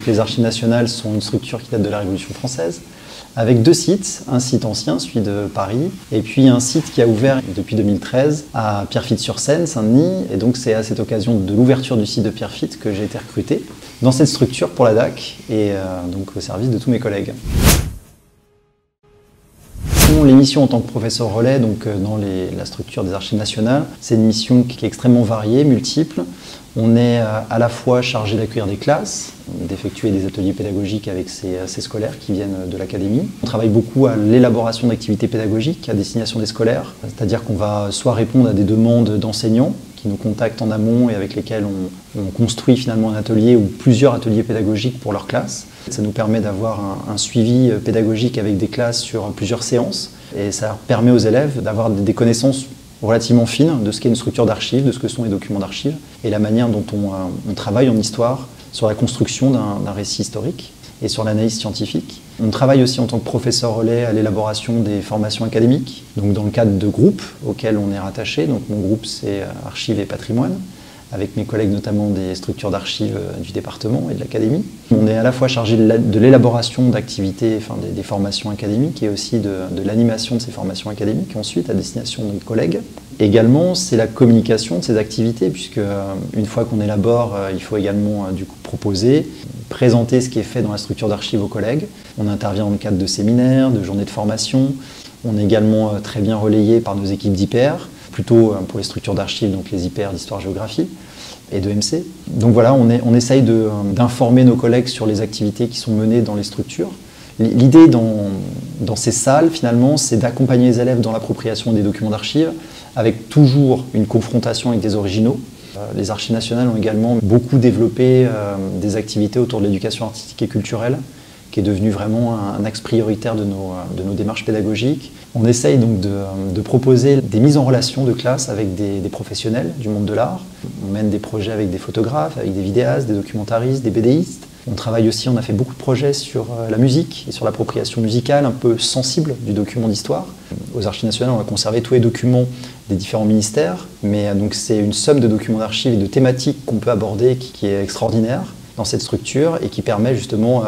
les Archives nationales sont une structure qui date de la Révolution française, avec 2 sites, un site ancien, celui de Paris, et puis un site qui a ouvert depuis 2013 à Pierrefitte-sur-Seine, Saint-Denis, et donc c'est à cette occasion de l'ouverture du site de Pierrefitte que j'ai été recruté dans cette structure pour la DAC, et donc au service de tous mes collègues. Les missions en tant que professeur relais dans la structure des Archives nationales, c'est une mission qui est extrêmement variée, multiple. On est à la fois chargé d'accueillir des classes, d'effectuer des ateliers pédagogiques avec ces scolaires qui viennent de l'académie. On travaille beaucoup à l'élaboration d'activités pédagogiques à destination des scolaires, c'est-à-dire qu'on va soit répondre à des demandes d'enseignants qui nous contactent en amont et avec lesquels on construit finalement un atelier ou plusieurs ateliers pédagogiques pour leur classe. Ça nous permet d'avoir un suivi pédagogique avec des classes sur plusieurs séances et ça permet aux élèves d'avoir des connaissances relativement fines de ce qu'est une structure d'archives, de ce que sont les documents d'archives et la manière dont on travaille en histoire sur la construction d'un récit historique et sur l'analyse scientifique. On travaille aussi en tant que professeur relais à l'élaboration des formations académiques, donc dans le cadre de groupes auxquels on est rattaché. Donc mon groupe c'est Archives et Patrimoine, avec mes collègues notamment des structures d'archives du département et de l'académie. On est à la fois chargé de l'élaboration d'activités, des formations académiques et aussi de l'animation de ces formations académiques ensuite à destination de nos collègues. Également, c'est la communication de ces activités puisque une fois qu'on élabore, il faut également proposer, présenter ce qui est fait dans la structure d'archives aux collègues. On intervient dans le cadre de séminaires, de journées de formation. On est également très bien relayé par nos équipes d'IPR, plutôt pour les structures d'archives, donc les IPR d'histoire-géographie et de MC. Donc voilà, on essaye d'informer nos collègues sur les activités qui sont menées dans les structures. L'idée dans ces salles, finalement, c'est d'accompagner les élèves dans l'appropriation des documents d'archives, avec toujours une confrontation avec des originaux. Les Archives nationales ont également beaucoup développé des activités autour de l'éducation artistique et culturelle, qui est devenu vraiment un axe prioritaire de nos démarches pédagogiques. On essaye donc de proposer des mises en relation de classe avec des professionnels du monde de l'art. On mène des projets avec des photographes, avec des vidéastes, des documentaristes, des BDistes. On travaille aussi, on a fait beaucoup de projets sur la musique et sur l'appropriation musicale un peu sensible du document d'histoire. Aux Archives nationales, on a conservé tous les documents des différents ministères, mais donc c'est une somme de documents d'archives et de thématiques qu'on peut aborder qui est extraordinaire dans cette structure et qui permet justement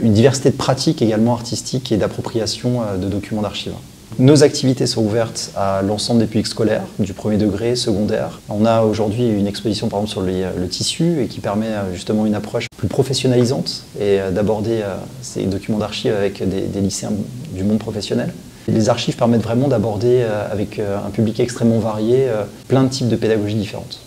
une diversité de pratiques également artistiques et d'appropriation de documents d'archives. Nos activités sont ouvertes à l'ensemble des publics scolaires, du premier degré, secondaire. On a aujourd'hui une exposition par exemple sur le tissu et qui permet justement une approche plus professionnalisante et d'aborder ces documents d'archives avec des lycéens du monde professionnel. Les archives permettent vraiment d'aborder avec un public extrêmement varié plein de types de pédagogies différentes.